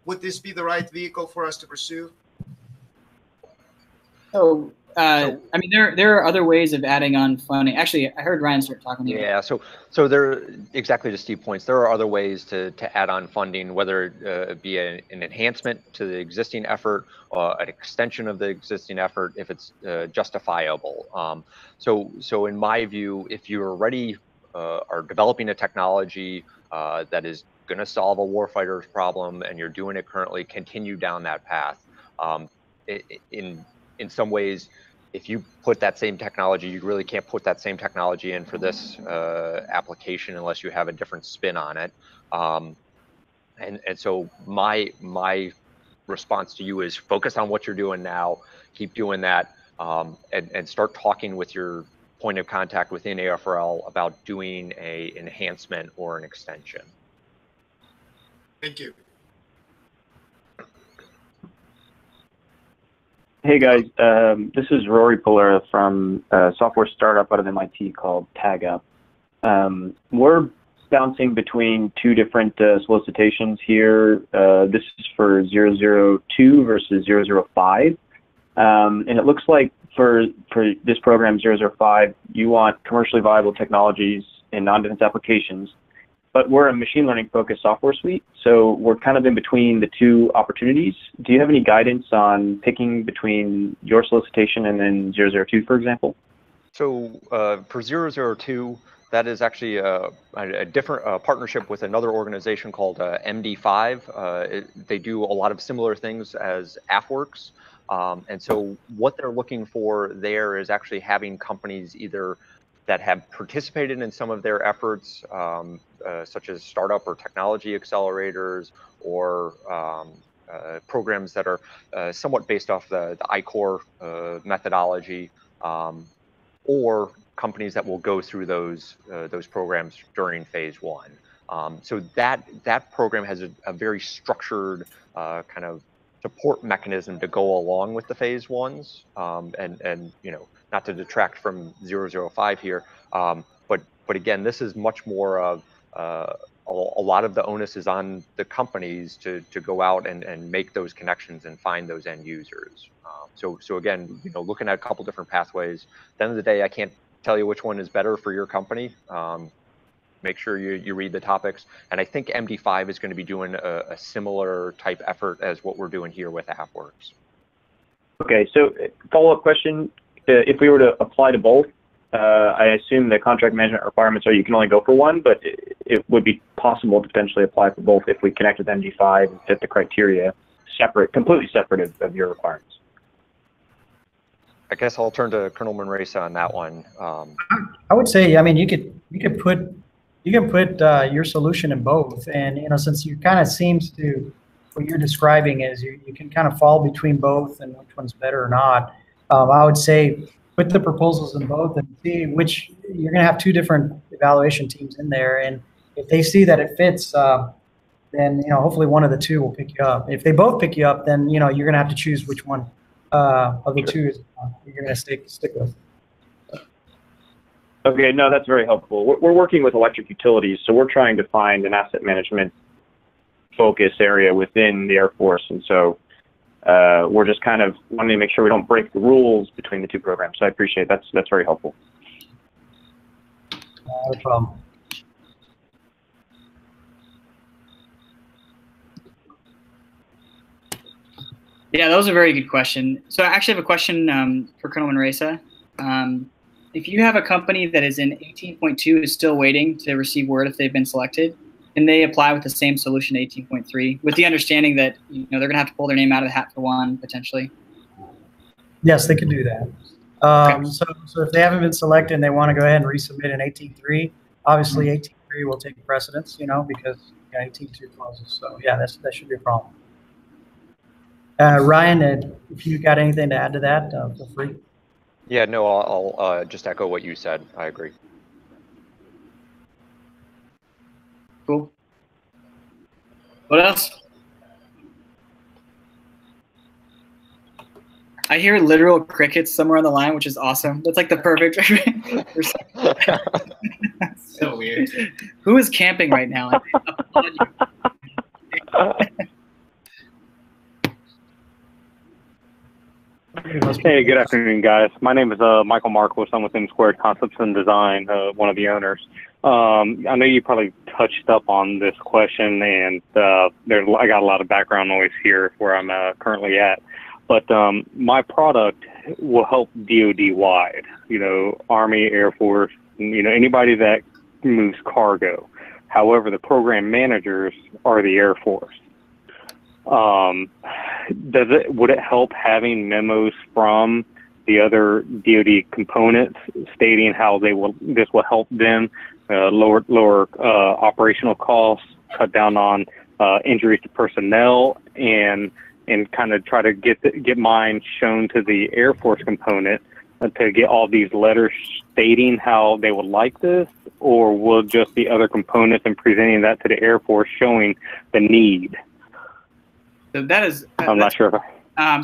Would this be the right vehicle for us to pursue? So, I mean, there are other ways of adding on funding. Actually, I heard Ryan start talking. Yeah, so there, exactly to Steve's points, there are other ways to add on funding, whether it be an enhancement to the existing effort or an extension of the existing effort, if it's justifiable. So in my view, if you already are developing a technology that is going to solve a warfighter's problem and you're doing it currently, continue down that path. In some ways, if you put that same technology, you really can't put that same technology in for this application unless you have a different spin on it. And so my response to you is focus on what you're doing now, keep doing that, and start talking with your point of contact within AFRL about doing an enhancement or an extension. Thank you. Hey guys, this is Rory Puller from a software startup out of MIT called TagUp. We're bouncing between two different solicitations here. This is for 002 versus 005. And it looks like for this program 005, you want commercially viable technologies in non-defense applications, but we're a machine learning focused software suite, so we're kind of in between the two opportunities. Do you have any guidance on picking between your solicitation and then 002, for example? So for 002, that is actually a different partnership with another organization called MD5. They do a lot of similar things as AFWERX. And so what they're looking for there is actually having companies either that have participated in some of their efforts, such as startup or technology accelerators, or programs that are somewhat based off the I-Core methodology, or companies that will go through those programs during phase one. So that program has a very structured kind of support mechanism to go along with the phase ones, and you know, not to detract from 005 here, but again, this is much more of a lot of the onus is on the companies to go out and make those connections and find those end users. So again, you know, looking at a couple different pathways. At the end of the day, I can't tell you which one is better for your company. Make sure you read the topics. And I think MD5 is going to be doing a similar type effort as what we're doing here with AFWERX. Okay, so follow-up question. If we were to apply to both, I assume the contract management requirements are you can only go for one, but it would be possible to potentially apply for both if we connect with MD5 and fit the criteria separate, completely separate of your requirements. I guess I'll turn to Colonel Manresa on that one. I would say, I mean, you can put your solution in both, and you know, since you kind of seems to, what you're describing is you can kind of fall between both and which one's better or not. I would say put the proposals in both and see which, you're going to have two different evaluation teams in there, and if they see that it fits, then you know, hopefully one of the two will pick you up. If they both pick you up, then you know, you're going to have to choose which one of the two you're going to stick with. Okay, no, that's very helpful. We're working with electric utilities, so we're trying to find an asset management focus area within the Air Force, and so we're just kind of wanting to make sure we don't break the rules between the two programs. So I appreciate that's very helpful. No problem. Yeah, that was a very good question. So I actually have a question for Colonel Manresa. If you have a company that is in 18.2 is still waiting to receive word if they've been selected, can they apply with the same solution to 18.3 with the understanding that you know they're going to have to pull their name out of the hat for one potentially? Yes, they can do that. Okay. So if they haven't been selected and they want to go ahead and resubmit an 18.3, obviously 18.3 will take precedence, you know, because 18.2 closes. So yeah, that should be a problem. Ryan, if you got anything to add to that, feel free. Yeah, no, I'll just echo what you said. I agree. Cool. What else? I hear literal crickets somewhere on the line, which is awesome. That's like the perfect. So weird. Who is camping right now? Hey, good afternoon, guys. My name is Michael Marquis. I'm with M Squared Concepts and Design, one of the owners. I know you probably touched up on this question, and I got a lot of background noise here where I'm currently at. But my product will help DoD wide. You know, Army, Air Force, you know, anybody that moves cargo. However, the program managers are the Air Force. Would it help having memos from the other DoD components stating how this will help them lower operational costs, cut down on injuries to personnel, and kind of try to get mine shown to the Air Force component to get all these letters stating how they would like this, or will just the other components and presenting that to the Air Force showing the need? So that is. I'm not sure if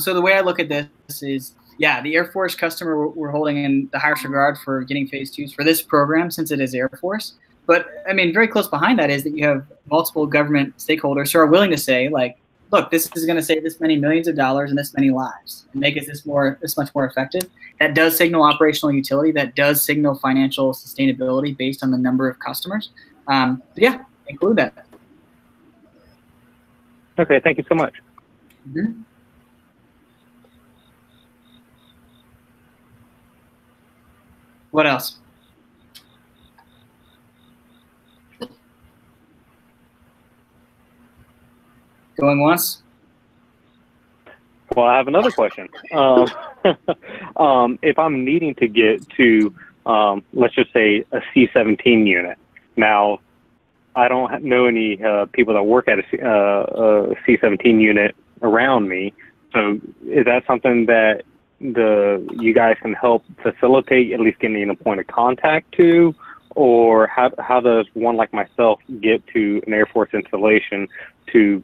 so the way I look at this is, yeah, the Air Force customer we're holding in the highest regard for getting phase twos for this program since it is Air Force. But I mean, very close behind that is that you have multiple government stakeholders who are willing to say, like, look, this is going to save this many millions of dollars and this many lives and make us this much more effective. That does signal operational utility. That does signal financial sustainability based on the number of customers. Yeah, include that. Okay, thank you so much. Mm-hmm. What else? Going once? Well, I have another question. If I'm needing to get to, let's just say, a C17 unit. Now, I don't know any people that work at a C17 unit around me. So is that something that you guys can help facilitate, at least getting a point of contact to? Or how does one like myself get to an Air Force installation to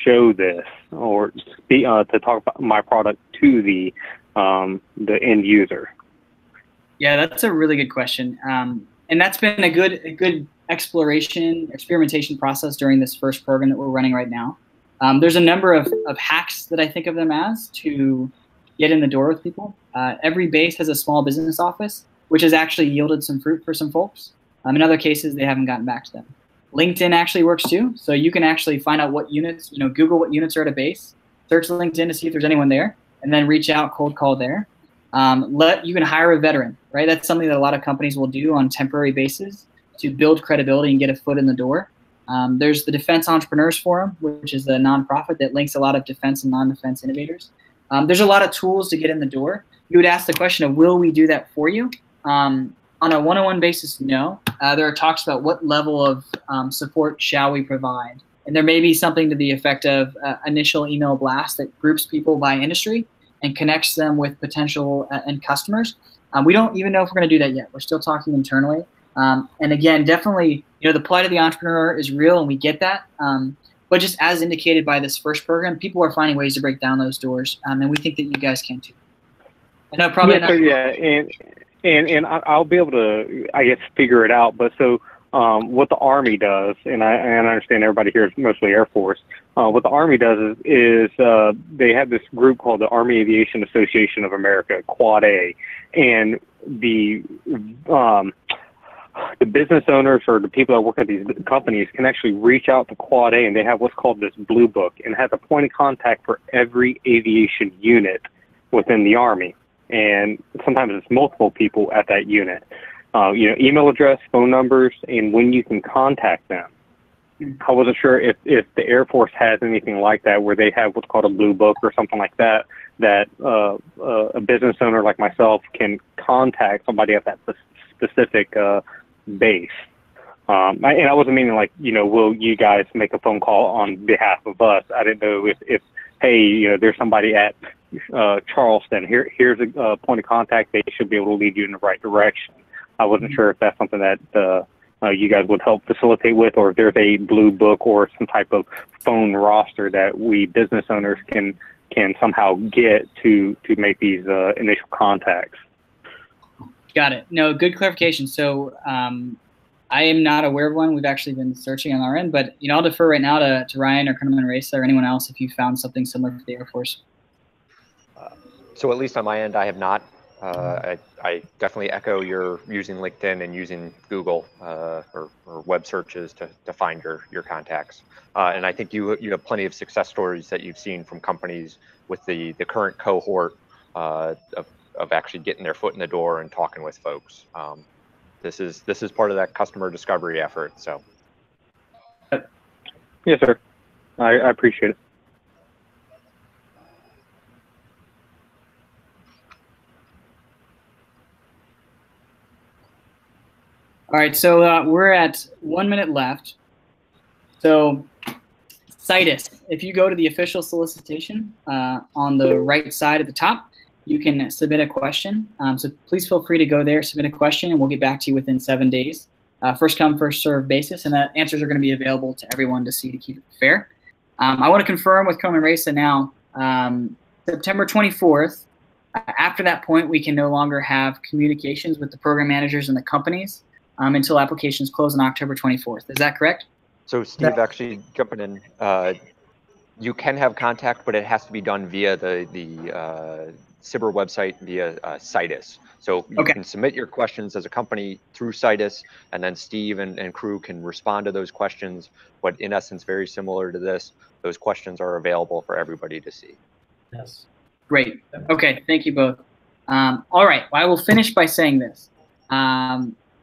show this or speak, to talk about my product to the end user? Yeah, that's a really good question. And that's been a good experimentation process during this first program that we're running right now. There's a number of hacks that I think of them as to get in the door with people. Every base has a small business office, which has actually yielded some fruit for some folks. In other cases, they haven't gotten back to them. LinkedIn actually works too. So you can actually find out what units, Google what units are at a base, search LinkedIn to see if there's anyone there, and then reach out, cold call there. You can hire a veteran, right? That's something that a lot of companies will do on temporary basis to build credibility and get a foot in the door. There's the Defense Entrepreneurs Forum, which is a nonprofit that links a lot of defense and non-defense innovators. There's a lot of tools to get in the door. You would ask the question of, will we do that for you? On a one-on-one basis, no. There are talks about what level of support shall we provide. And there may be something to the effect of initial email blast that groups people by industry and connects them with potential end customers. We don't even know if we're going to do that yet. We're still talking internally. And again, definitely, the plight of the entrepreneur is real, and we get that. But just as indicated by this first program, people are finding ways to break down those doors, and we think that you guys can too. I know probably yeah, not. And I'll be able to, I guess, figure it out. But so what the Army does, and I understand everybody here is mostly Air Force. What the Army does is they have this group called the Army Aviation Association of America, Quad A, and the business owners or the people that work at these companies can actually reach out to Quad A, and they have what's called this blue book, and has a point of contact for every aviation unit within the Army. And sometimes it's multiple people at that unit. Email address, phone numbers, and when you can contact them. I wasn't sure if the Air Force has anything like that, where they have what's called a blue book or something like that, that a business owner like myself can contact somebody at that specific base. And I wasn't meaning like, will you guys make a phone call on behalf of us? I didn't know if hey, there's somebody at Charleston. Here's a point of contact. They should be able to lead you in the right direction. I wasn't sure if that's something that you guys would help facilitate with, or if there's a blue book or some type of phone roster that we business owners can somehow get to make these initial contacts. Got it. No, good clarification. So I am not aware of one. We've actually been searching on our end, but I'll defer right now to Ryan or Colonel Race or anyone else if you found something similar for the Air Force. So at least on my end, I have not. I definitely echo your using LinkedIn and using Google or web searches to find your contacts. And I think you have plenty of success stories that you've seen from companies with the current cohort of actually getting their foot in the door and talking with folks. This is part of that customer discovery effort. So. Yes, sir. I appreciate it. All right, so we're at 1 minute left. So Citus, if you go to the official solicitation on the right side at the top, you can submit a question. So please feel free to go there, submit a question, and we'll get back to you within 7 days. First come, first serve basis, and the answers are going to be available to everyone to see to keep it fair. I want to confirm with Coleman Reza now, September 24th, after that point, we can no longer have communications with the program managers and the companies until applications close on October 24th. Is that correct? So Steve, actually jumping in, You can have contact, but it has to be done via the SBIR website via Citus. So you can submit your questions as a company through Citus, and then Steve and crew can respond to those questions. But in essence, very similar to this, those questions are available for everybody to see. Yes. Great. Okay. Thank you both. All right. Well, I will finish by saying this.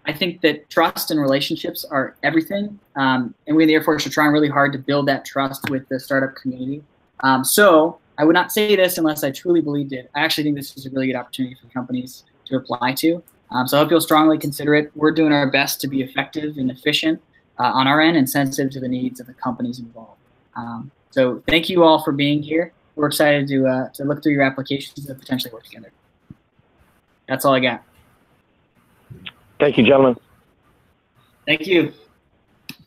I think that trust and relationships are everything. And we in the Air Force are trying really hard to build that trust with the startup community. So I would not say this unless I truly believed it. I actually think this is a really good opportunity for companies to apply to. So I hope you'll strongly consider it. We're doing our best to be effective and efficient on our end and sensitive to the needs of the companies involved. So thank you all for being here. We're excited to look through your applications and potentially work together. That's all I got. Thank you, gentlemen. Thank you.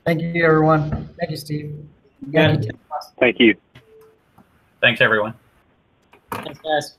Thank you, everyone. Thank you, Steve. Thank you. Thanks, everyone. Thanks, guys.